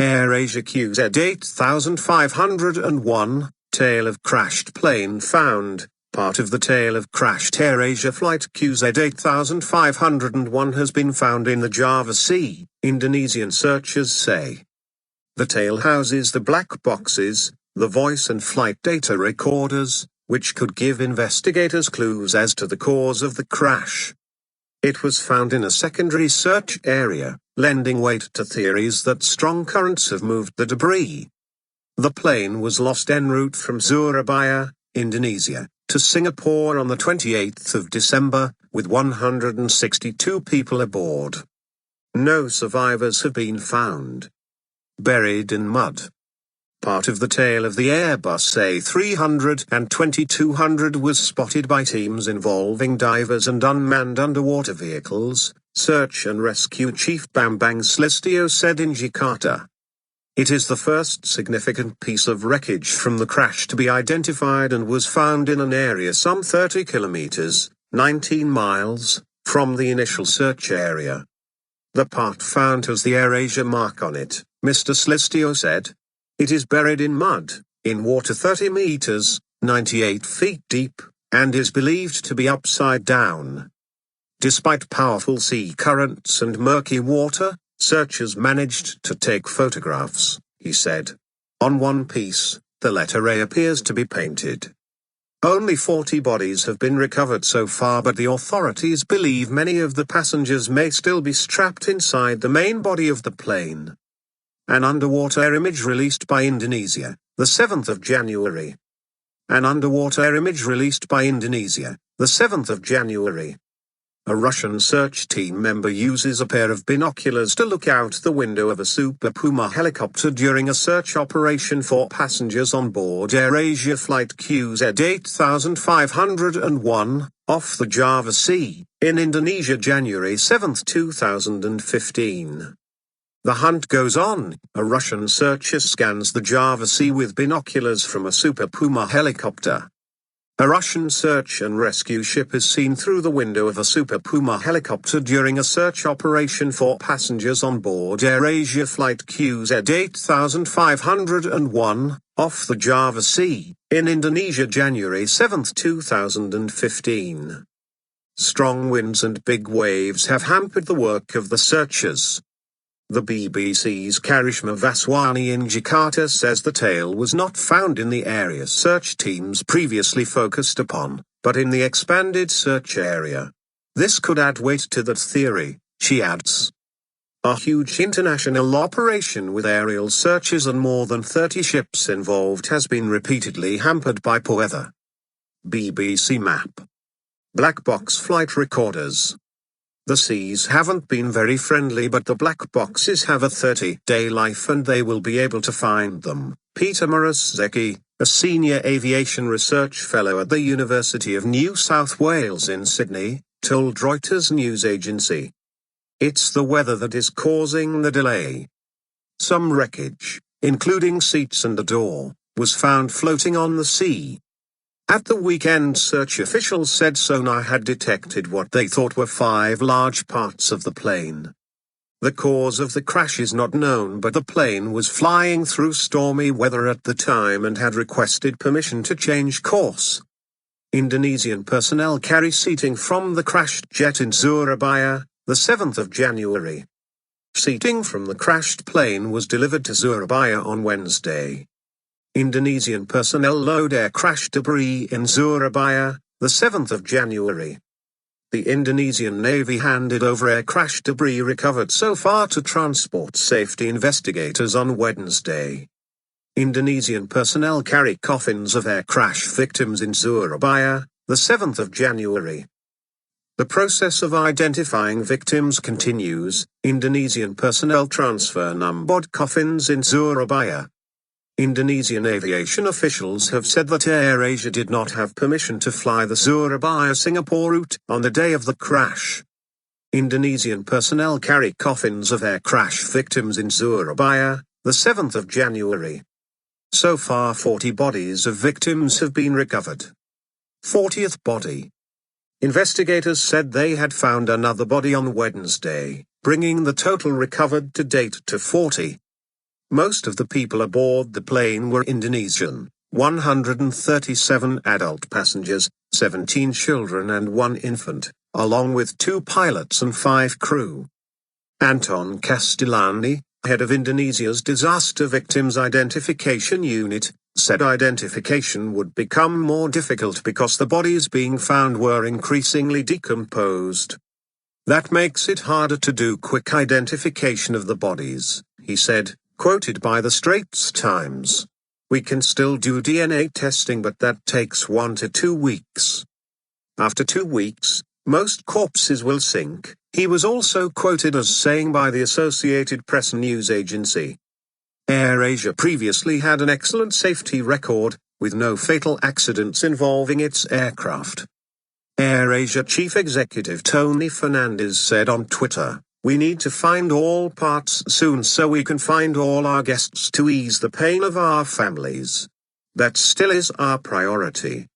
News-AirAsia QZ8501, tail of crashed plane found. Part of the tail of crashed AirAsia flight QZ8501 has been found in the Java Sea, Indonesian searchers say. The tail houses the black boxes, the voice and flight data recorders, which could give investigators clues as to the cause of the crash. It was found in a secondary search area, lending weight to theories that strong currents have moved the debris. The plane was lost en route from Surabaya, Indonesia, to Singapore on the 28th of December, with 162 people aboard. No survivors have been found. Buried in mud. Part of the tail of the Airbus A300 and 2200 was spotted by teams involving divers and unmanned underwater vehicles, Search and Rescue Chief Bambang Slistio said in Jakarta. It is the first significant piece of wreckage from the crash to be identified and was found in an area some 30 kilometers, 19 miles, from the initial search area. The part found has the AirAsia mark on it, Mr. Slistio said. It is buried in mud, in water 30 meters, 98 feet deep, and is believed to be upside down. Despite powerful sea currents and murky water, searchers managed to take photographs, he said. On one piece, the letter A appears to be painted. Only 40 bodies have been recovered so far, but the authorities believe many of the passengers may still be strapped inside the main body of the plane. An underwater image released by Indonesia, the 7th of January. An underwater image released by Indonesia, the 7th of January. A Russian search team member uses a pair of binoculars to look out the window of a Super Puma helicopter during a search operation for passengers on board AirAsia flight QZ8501, off the Java Sea, in Indonesia January 7, 2015. The hunt goes on. A Russian searcher scans the Java Sea with binoculars from a Super Puma helicopter. A Russian search and rescue ship is seen through the window of a Super Puma helicopter during a search operation for passengers on board AirAsia flight QZ8501, off the Java Sea, in Indonesia January 7, 2015. Strong winds and big waves have hampered the work of the searchers. The BBC's Karishma Vaswani in Jakarta says the tail was not found in the area search teams previously focused upon, but in the expanded search area. This could add weight to that theory, she adds. A huge international operation with aerial searches and more than 30 ships involved has been repeatedly hampered by poor weather. BBC map. Black box flight recorders. The seas haven't been very friendly, but the black boxes have a 30-day life and they will be able to find them, Peter Moraszewski, a senior aviation research fellow at the University of New South Wales in Sydney, told Reuters news agency. It's the weather that is causing the delay. Some wreckage, including seats and a door, was found floating on the sea. At the weekend, search officials said sonar had detected what they thought were 5 large parts of the plane. The cause of the crash is not known, but the plane was flying through stormy weather at the time and had requested permission to change course. Indonesian personnel carry seating from the crashed jet in Surabaya, the 7th of January. Seating from the crashed plane was delivered to Surabaya on Wednesday. Indonesian personnel load air crash debris in Surabaya, the 7th of January. The Indonesian Navy handed over air crash debris recovered so far to transport safety investigators on Wednesday. Indonesian personnel carry coffins of air crash victims in Surabaya, the 7th of January. The process of identifying victims continues. Indonesian personnel transfer numbered coffins in Surabaya. Indonesian aviation officials have said that AirAsia did not have permission to fly the Surabaya-Singapore route on the day of the crash. Indonesian personnel carry coffins of air crash victims in Surabaya, the 7th of January. So far 40 bodies of victims have been recovered. 40th body. Investigators said they had found another body on Wednesday, bringing the total recovered to date to 40. Most of the people aboard the plane were Indonesian, 137 adult passengers, 17 children and 1 infant, along with 2 pilots and 5 crew. Anton Castellani, head of Indonesia's Disaster Victims Identification Unit, said identification would become more difficult because the bodies being found were increasingly decomposed. That makes it harder to do quick identification of the bodies, he said, quoted by the Straits Times. We can still do DNA testing, but that takes 1 to 2 weeks. After 2 weeks, most corpses will sink, he was also quoted as saying by the Associated Press news agency. AirAsia previously had an excellent safety record, with no fatal accidents involving its aircraft. AirAsia Chief Executive Tony Fernandez said on Twitter, "We need to find all parts soon so we can find all our guests to ease the pain of our families. That still is our priority."